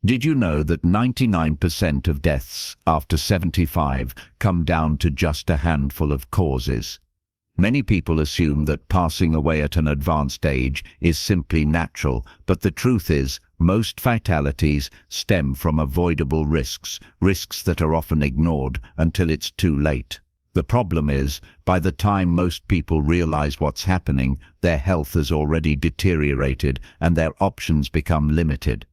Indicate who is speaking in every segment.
Speaker 1: Did you know that 99% of deaths after 75 come down to just a handful of causes? Many people assume that passing away at an advanced age is simply natural, but the truth is, most fatalities stem from avoidable risks that are often ignored until it's too late. The problem is, by the time most people realize what's happening, their health has already deteriorated and their options become limited.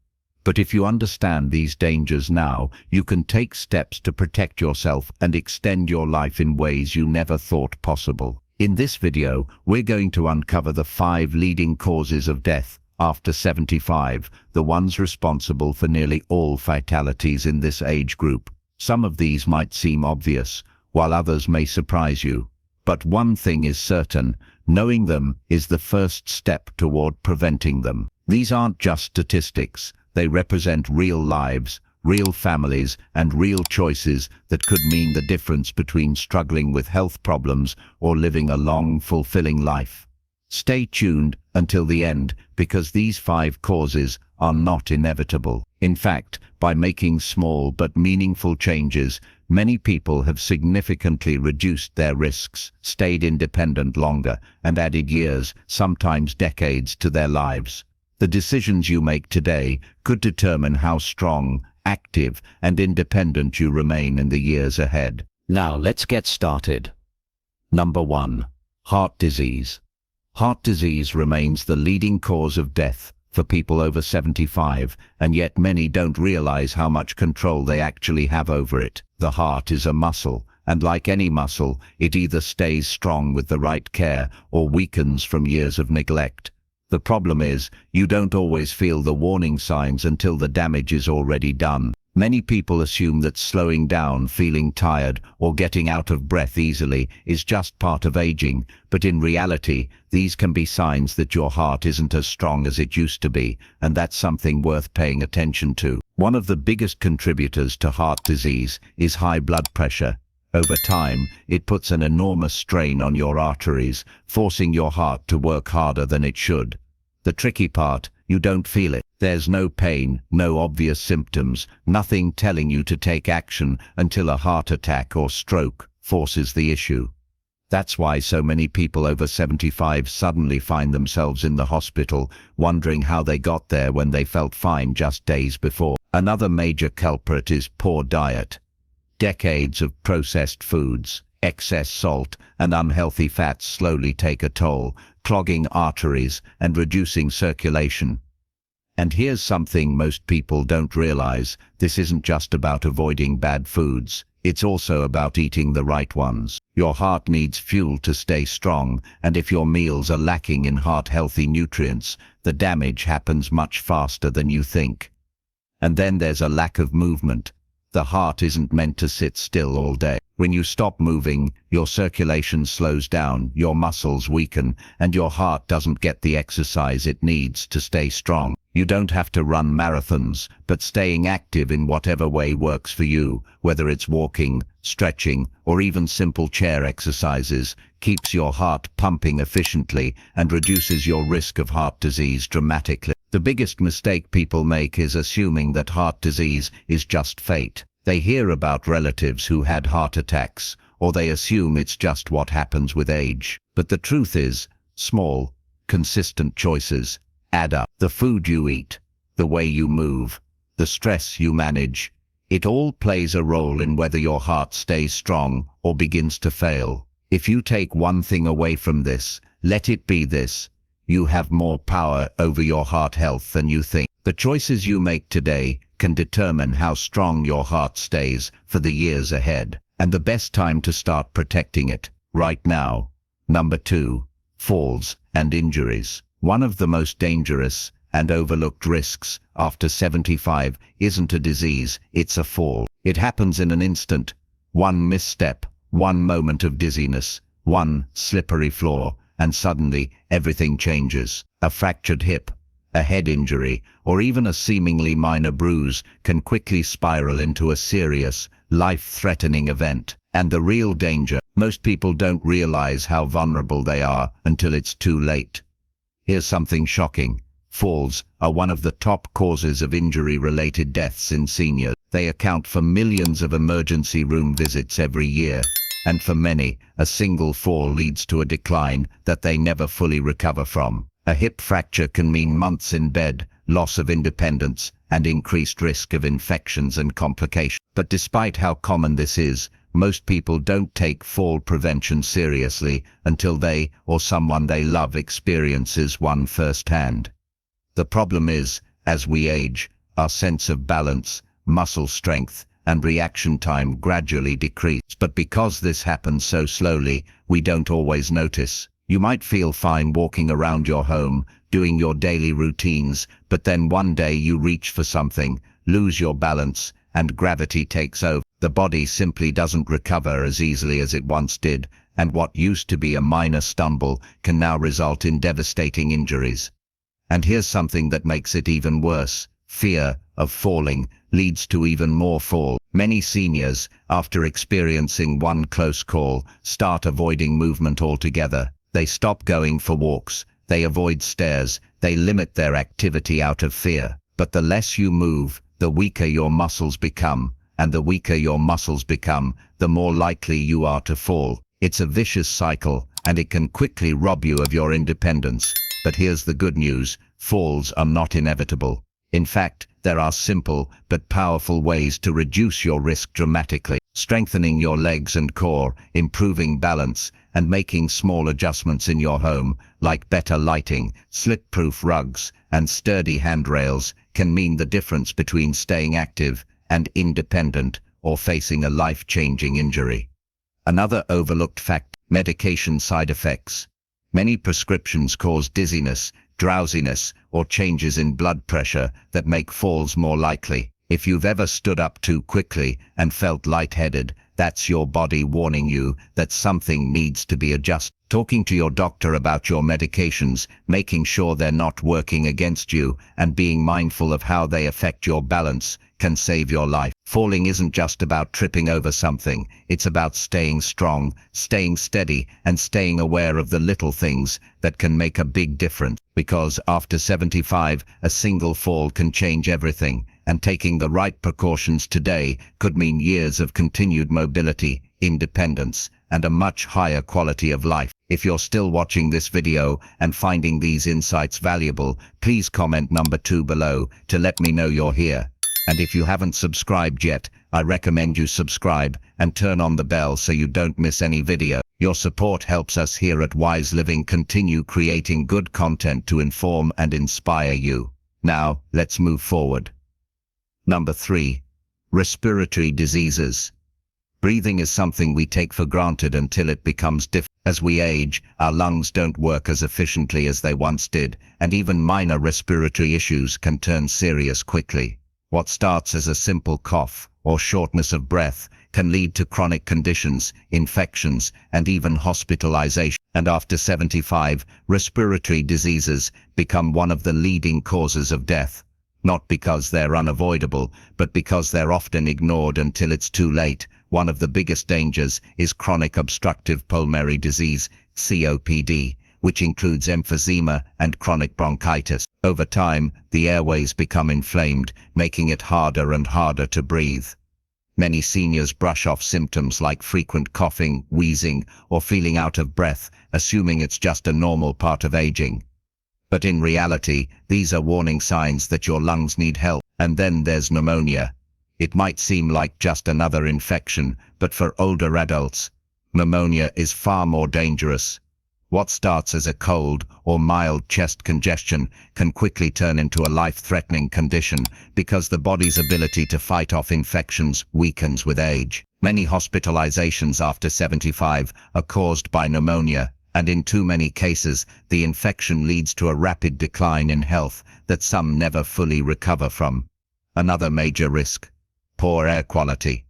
Speaker 1: But if you understand these dangers now, you can take steps to protect yourself and extend your life in ways you never thought possible. In this video, we're going to uncover the 5 leading causes of death after 75, the ones responsible for nearly all fatalities in this age group. Some of these might seem obvious, while others may surprise you. But one thing is certain, knowing them is the first step toward preventing them. These aren't just statistics. They represent real lives, real families, and real choices that could mean the difference between struggling with health problems or living a long, fulfilling life. Stay tuned until the end, because these 5 causes are not inevitable. In fact, by making small but meaningful changes, many people have significantly reduced their risks, stayed independent longer, and added years, sometimes decades, to their lives. The decisions you make today could determine how strong, active, and independent you remain in the years ahead. Now let's get started. Number 1. Heart disease. Heart disease remains the leading cause of death for people over 75, and yet many don't realize how much control they actually have over it. The heart is a muscle, and like any muscle, it either stays strong with the right care or weakens from years of neglect. The problem is, you don't always feel the warning signs until the damage is already done. Many people assume that slowing down, feeling tired, or getting out of breath easily is just part of aging, but in reality, these can be signs that your heart isn't as strong as it used to be, and that's something worth paying attention to. One of the biggest contributors to heart disease is high blood pressure. Over time, it puts an enormous strain on your arteries, forcing your heart to work harder than it should. The tricky part, you don't feel it. There's no pain, no obvious symptoms, nothing telling you to take action until a heart attack or stroke forces the issue. That's why so many people over 75 suddenly find themselves in the hospital, wondering how they got there when they felt fine just days before. Another major culprit is poor diet. Decades of processed foods, excess salt, and unhealthy fats slowly take a toll, clogging arteries and reducing circulation. And here's something most people don't realize: this isn't just about avoiding bad foods, it's also about eating the right ones. Your heart needs fuel to stay strong, and if your meals are lacking in heart-healthy nutrients, the damage happens much faster than you think. And then there's a lack of movement. The heart isn't meant to sit still all day. When you stop moving, your circulation slows down, your muscles weaken, and your heart doesn't get the exercise it needs to stay strong. You don't have to run marathons, but staying active in whatever way works for you, whether it's walking, stretching, or even simple chair exercises, keeps your heart pumping efficiently and reduces your risk of heart disease dramatically. The biggest mistake people make is assuming that heart disease is just fate. They hear about relatives who had heart attacks, or they assume it's just what happens with age. But the truth is, small, consistent choices add up. The food you eat, the way you move, the stress you manage, it all plays a role in whether your heart stays strong or begins to fail. If you take one thing away from this, let it be this: you have more power over your heart health than you think. The choices you make today can determine how strong your heart stays for the years ahead, and the best time to start protecting it, right now. Number 2. Falls and injuries. One of the most dangerous and overlooked risks after 75 isn't a disease, it's a fall. It happens in an instant. One misstep, one moment of dizziness, one slippery floor, and suddenly everything changes. A fractured hip, a head injury, or even a seemingly minor bruise can quickly spiral into a serious, life-threatening event. And the real danger: most people don't realize how vulnerable they are until it's too late. Here's something shocking. Falls are one of the top causes of injury-related deaths in seniors. They account for millions of emergency room visits every year, and for many, a single fall leads to a decline that they never fully recover from. A hip fracture can mean months in bed, loss of independence, and increased risk of infections and complications. But despite how common this is, most people don't take fall prevention seriously until they or someone they love experiences one firsthand. The problem is, as we age, our sense of balance, muscle strength, and reaction time gradually decrease. But because this happens so slowly, we don't always notice. You might feel fine walking around your home, doing your daily routines, but then one day you reach for something, lose your balance, and gravity takes over. The body simply doesn't recover as easily as it once did, and what used to be a minor stumble can now result in devastating injuries. And here's something that makes it even worse. Fear of falling leads to even more fall. Many seniors, after experiencing one close call, start avoiding movement altogether. They stop going for walks, they avoid stairs, they limit their activity out of fear. But the less you move, the weaker your muscles become, and the weaker your muscles become, the more likely you are to fall. It's a vicious cycle, and it can quickly rob you of your independence. But here's the good news: falls are not inevitable. In fact, there are simple but powerful ways to reduce your risk dramatically. Strengthening your legs and core, improving balance, and making small adjustments in your home, like better lighting, slip-proof rugs, and sturdy handrails, can mean the difference between staying active and independent or facing a life-changing injury. Another overlooked fact: medication side effects. Many prescriptions cause dizziness, drowsiness, or changes in blood pressure that make falls more likely. If you've ever stood up too quickly and felt lightheaded, that's your body warning you that something needs to be adjusted. Talking to your doctor about your medications, making sure they're not working against you, and being mindful of how they affect your balance can save your life. Falling isn't just about tripping over something, it's about staying strong, staying steady, and staying aware of the little things that can make a big difference. Because after 75, a single fall can change everything, and taking the right precautions today could mean years of continued mobility, independence, and a much higher quality of life. If you're still watching this video and finding these insights valuable, please comment number 2 below to let me know you're here. And if you haven't subscribed yet, I recommend you subscribe and turn on the bell so you don't miss any video. Your support helps us here at Wise Living continue creating good content to inform and inspire you. Now, let's move forward. Number 3. Respiratory diseases. Breathing is something we take for granted until it becomes difficult. As we age, our lungs don't work as efficiently as they once did, and even minor respiratory issues can turn serious quickly. What starts as a simple cough or shortness of breath can lead to chronic conditions, infections, and even hospitalization. And after 75, respiratory diseases become one of the leading causes of death. Not because they're unavoidable, but because they're often ignored until it's too late. One of the biggest dangers is chronic obstructive pulmonary disease, COPD, which includes emphysema and chronic bronchitis. Over time, the airways become inflamed, making it harder and harder to breathe. Many seniors brush off symptoms like frequent coughing, wheezing, or feeling out of breath, assuming it's just a normal part of aging. But in reality, these are warning signs that your lungs need help. And then there's pneumonia. It might seem like just another infection, but for older adults, pneumonia is far more dangerous. What starts as a cold or mild chest congestion can quickly turn into a life-threatening condition because the body's ability to fight off infections weakens with age. Many hospitalizations after 75 are caused by pneumonia, and in too many cases, the infection leads to a rapid decline in health that some never fully recover from. Another major risk: poor air quality.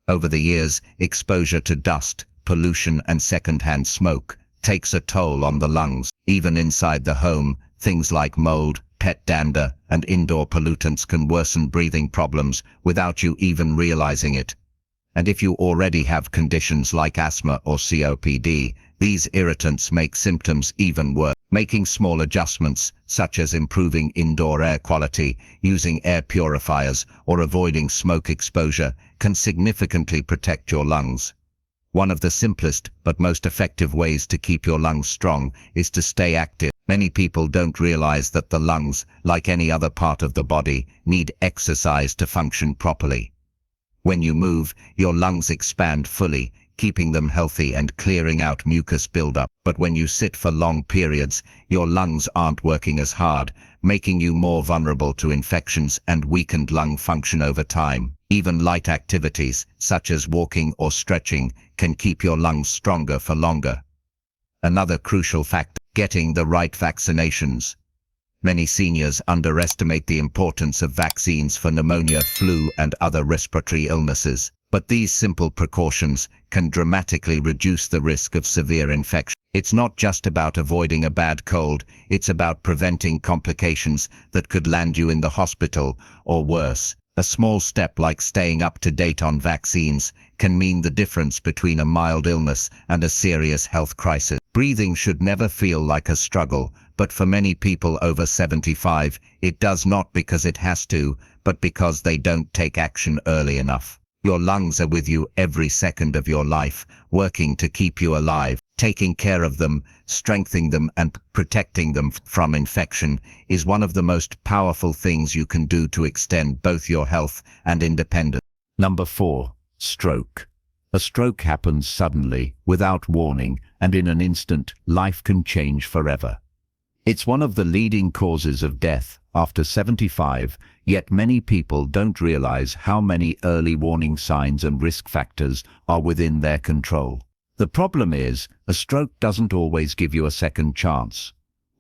Speaker 1: Over the years, exposure to dust, pollution, and secondhand smoke takes a toll on the lungs. Even inside the home, things like mold, pet dander, and indoor pollutants can worsen breathing problems without you even realizing it. And if you already have conditions like asthma or COPD, these irritants make symptoms even worse. Making small adjustments, such as improving indoor air quality, using air purifiers, or avoiding smoke exposure, can significantly protect your lungs. One of the simplest but most effective ways to keep your lungs strong is to stay active. Many people don't realize that the lungs, like any other part of the body, need exercise to function properly. When you move, your lungs expand fully, keeping them healthy and clearing out mucus buildup. But when you sit for long periods, your lungs aren't working as hard, making you more vulnerable to infections and weakened lung function over time. Even light activities, such as walking or stretching, can keep your lungs stronger for longer. Another crucial factor: getting the right vaccinations. Many seniors underestimate the importance of vaccines for pneumonia, flu, and other respiratory illnesses. But these simple precautions can dramatically reduce the risk of severe infection. It's not just about avoiding a bad cold, it's about preventing complications that could land you in the hospital or worse. A small step like staying up to date on vaccines can mean the difference between a mild illness and a serious health crisis. Breathing should never feel like a struggle, but for many people over 75, it does, not because it has to, but because they don't take action early enough. Your lungs are with you every second of your life, working to keep you alive. Taking care of them, strengthening them, and protecting them from infection is one of the most powerful things you can do to extend both your health and independence. Number 4. Stroke. A stroke happens suddenly, without warning, and in an instant, life can change forever. It's one of the leading causes of death after 75, yet many people don't realize how many early warning signs and risk factors are within their control. The problem is, a stroke doesn't always give you a second chance.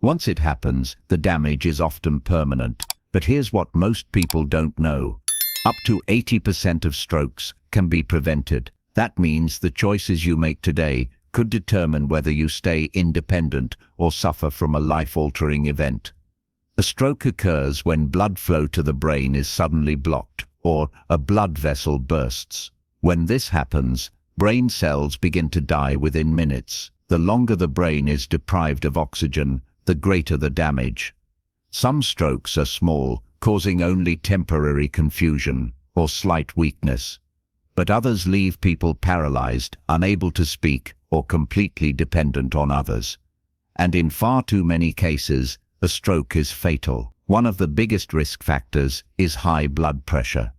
Speaker 1: Once it happens, the damage is often permanent. But here's what most people don't know. Up to 80% of strokes can be prevented. That means the choices you make today could determine whether you stay independent or suffer from a life-altering event. A stroke occurs when blood flow to the brain is suddenly blocked, or a blood vessel bursts. When this happens, brain cells begin to die within minutes. The longer the brain is deprived of oxygen, the greater the damage. Some strokes are small, causing only temporary confusion or slight weakness. But others leave people paralyzed, unable to speak, or completely dependent on others. And in far too many cases, a stroke is fatal. One of the biggest risk factors is high blood pressure.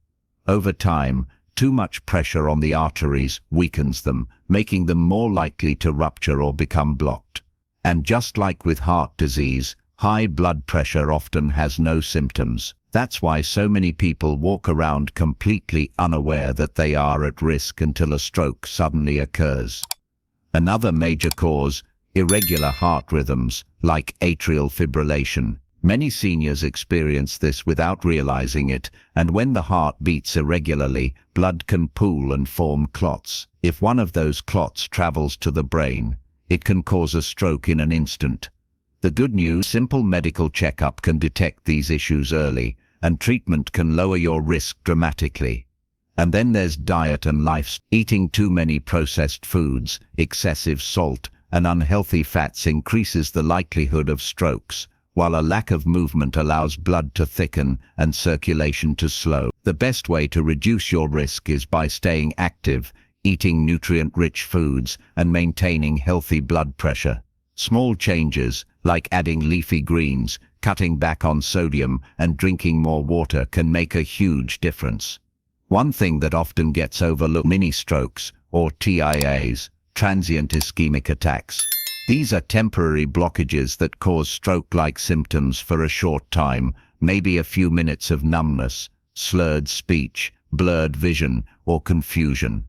Speaker 1: Over time, too much pressure on the arteries weakens them, making them more likely to rupture or become blocked. And just like with heart disease, high blood pressure often has no symptoms. That's why so many people walk around completely unaware that they are at risk until a stroke suddenly occurs. Another major cause: irregular heart rhythms, like atrial fibrillation. Many seniors experience this without realizing it, and when the heart beats irregularly, blood can pool and form clots. If one of those clots travels to the brain, it can cause a stroke in an instant. The good news: simple medical checkup can detect these issues early, and treatment can lower your risk dramatically. And then there's diet and lifestyle. Eating too many processed foods, excessive salt, and unhealthy fats increases the likelihood of strokes, while a lack of movement allows blood to thicken and circulation to slow. The best way to reduce your risk is by staying active, eating nutrient-rich foods, and maintaining healthy blood pressure. Small changes, like adding leafy greens, cutting back on sodium, and drinking more water can make a huge difference. One thing that often gets overlooked: mini strokes, or TIAs, transient ischemic attacks. These are temporary blockages that cause stroke-like symptoms for a short time, maybe a few minutes of numbness, slurred speech, blurred vision, or confusion.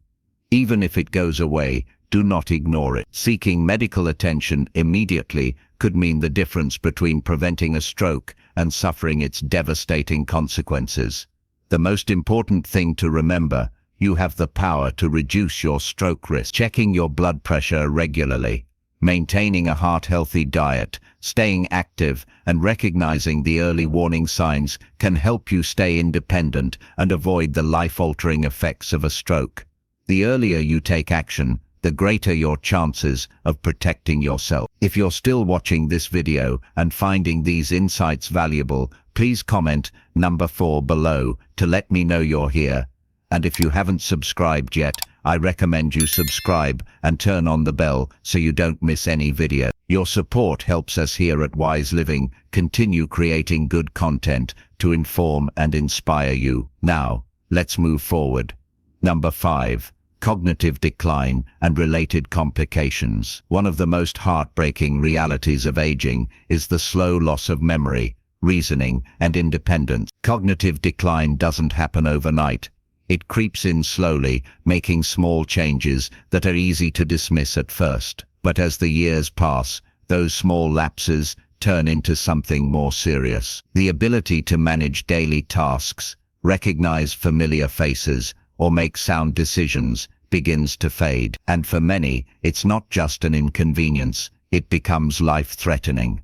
Speaker 1: Even if it goes away, do not ignore it. Seeking medical attention immediately could mean the difference between preventing a stroke and suffering its devastating consequences. The most important thing to remember: you have the power to reduce your stroke risk. Checking your blood pressure regularly, maintaining a heart-healthy diet, staying active, and recognizing the early warning signs can help you stay independent and avoid the life-altering effects of a stroke. The earlier you take action, the greater your chances of protecting yourself. If you're still watching this video and finding these insights valuable, please comment number 4 below to let me know you're here. And if you haven't subscribed yet, I recommend you subscribe and turn on the bell so you don't miss any video. Your support helps us here at Wise Living continue creating good content to inform and inspire you. Now, let's move forward. Number 5. Cognitive decline and related complications. One of the most heartbreaking realities of aging is the slow loss of memory, reasoning, and independence. Cognitive decline doesn't happen overnight. It creeps in slowly, making small changes that are easy to dismiss at first. But as the years pass, those small lapses turn into something more serious. The ability to manage daily tasks, recognize familiar faces, or make sound decisions begins to fade. And for many, it's not just an inconvenience, it becomes life-threatening.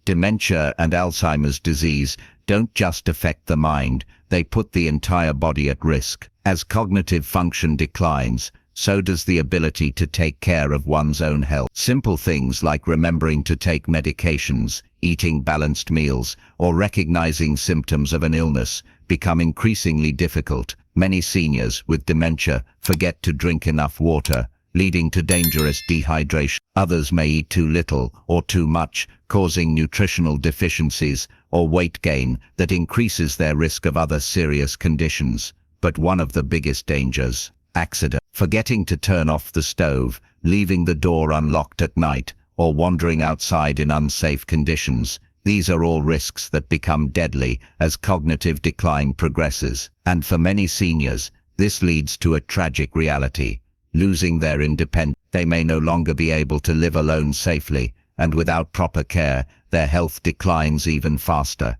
Speaker 1: Dementia and Alzheimer's disease don't just affect the mind, they put the entire body at risk. As cognitive function declines, so does the ability to take care of one's own health. Simple things like remembering to take medications, eating balanced meals, or recognizing symptoms of an illness become increasingly difficult. Many seniors with dementia forget to drink enough water, leading to dangerous dehydration. Others may eat too little or too much, causing nutritional deficiencies or weight gain that increases their risk of other serious conditions. But one of the biggest dangers, accident. Forgetting to turn off the stove, leaving the door unlocked at night, or wandering outside in unsafe conditions. These are all risks that become deadly as cognitive decline progresses. And for many seniors, this leads to a tragic reality. Losing their independence, they may no longer be able to live alone safely, and without proper care, their health declines even faster.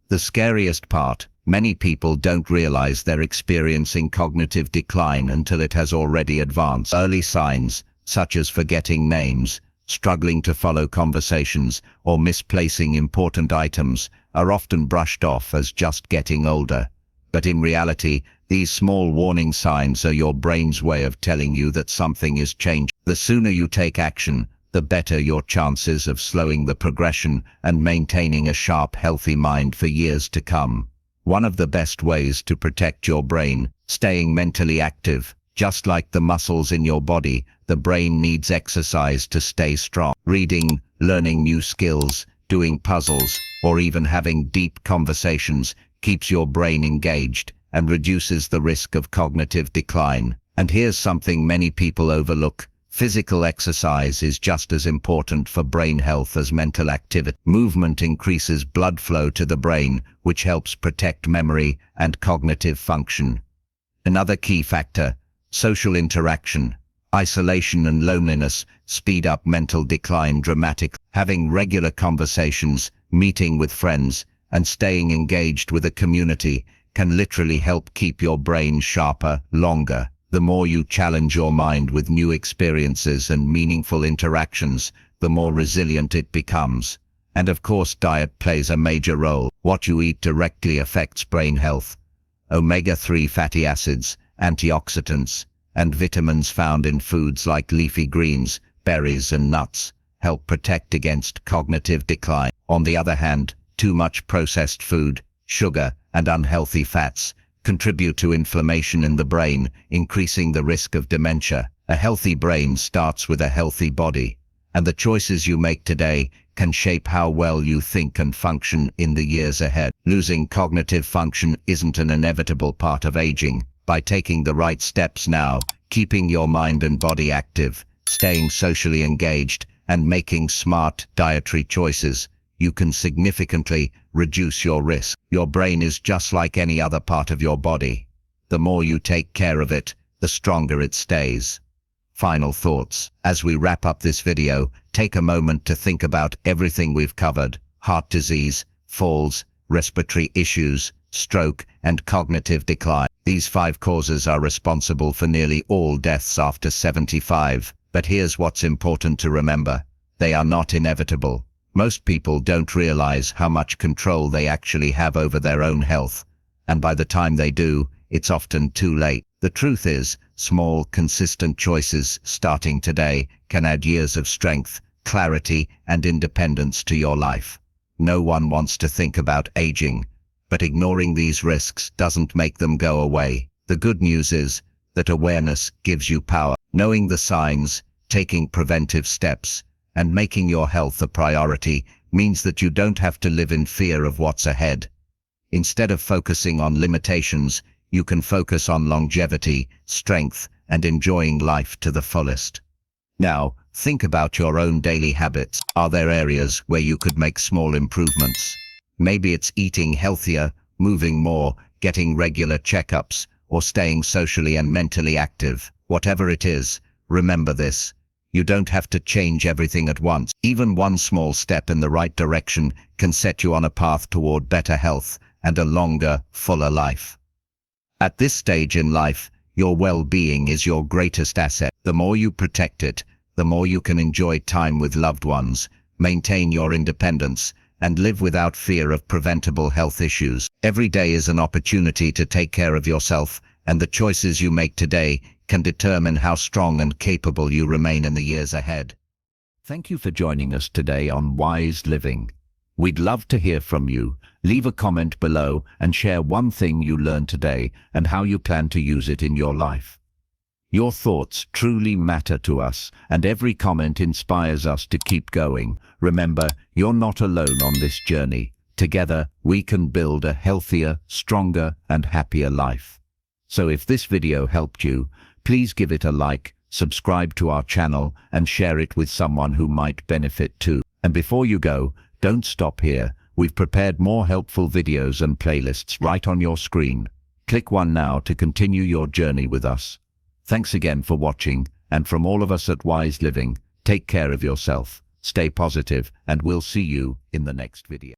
Speaker 1: The scariest part, many people don't realize they're experiencing cognitive decline until it has already advanced. Early signs, such as forgetting names, struggling to follow conversations, or misplacing important items, are often brushed off as just getting older. But in reality, these small warning signs are your brain's way of telling you that something is changing. The sooner you take action, the better your chances of slowing the progression and maintaining a sharp, healthy mind for years to come. One of the best ways to protect your brain, staying mentally active. Just like the muscles in your body, the brain needs exercise to stay strong. Reading, learning new skills, doing puzzles, or even having deep conversations keeps your brain engaged and reduces the risk of cognitive decline. And here's something many people overlook. Physical exercise is just as important for brain health as mental activity. Movement increases blood flow to the brain, which helps protect memory and cognitive function. Another key factor, social interaction. Isolation and loneliness speed up mental decline dramatically. Having regular conversations, meeting with friends, and staying engaged with a community can literally help keep your brain sharper longer. The more you challenge your mind with new experiences and meaningful interactions, the more resilient it becomes. And of course, diet plays a major role. What you eat directly affects brain health. Omega-3 fatty acids, antioxidants, and vitamins found in foods like leafy greens, berries, and nuts help protect against cognitive decline. On the other hand, too much processed food, sugar, and unhealthy fats contribute to inflammation in the brain, increasing the risk of dementia. A healthy brain starts with a healthy body, and the choices you make today can shape how well you think and function in the years ahead. Losing cognitive function isn't an inevitable part of aging. By taking the right steps now, keeping your mind and body active, staying socially engaged, and making smart dietary choices, you can significantly reduce your risk. Your brain is just like any other part of your body. The more you take care of it, the stronger it stays. Final thoughts. As we wrap up this video, take a moment to think about everything we've covered: heart disease, falls, respiratory issues, stroke, and cognitive decline. These 5 causes are responsible for nearly all deaths after 75. But here's what's important to remember. They are not inevitable. Most people don't realize how much control they actually have over their own health, and by the time they do, it's often too late. The truth is, small, consistent choices starting today can add years of strength, clarity, and independence to your life. No one wants to think about aging, but ignoring these risks doesn't make them go away. The good news is that awareness gives you power. Knowing the signs, taking preventive steps, and making your health a priority means that you don't have to live in fear of what's ahead. Instead of focusing on limitations, you can focus on longevity, strength, and enjoying life to the fullest. Now, think about your own daily habits. Are there areas where you could make small improvements? Maybe it's eating healthier, moving more, getting regular checkups, or staying socially and mentally active. Whatever it is, remember this: you don't have to change everything at once. Even one small step in the right direction can set you on a path toward better health and a longer, fuller life. At this stage in life, your well-being is your greatest asset. The more you protect it, the more you can enjoy time with loved ones, maintain your independence, and live without fear of preventable health issues. Every day is an opportunity to take care of yourself, and the choices you make today can determine how strong and capable you remain in the years ahead. Thank you for joining us today on Wise Living. We'd love to hear from you. Leave a comment below and share one thing you learned today and how you plan to use it in your life. Your thoughts truly matter to us, and every comment inspires us to keep going. Remember, you're not alone on this journey. Together, we can build a healthier, stronger, and happier life. So if this video helped you, please give it a like, subscribe to our channel, and share it with someone who might benefit too. And before you go, don't stop here. We've prepared more helpful videos and playlists right on your screen. Click one now to continue your journey with us. Thanks again for watching, and from all of us at Wise Living, take care of yourself, stay positive, and we'll see you in the next video.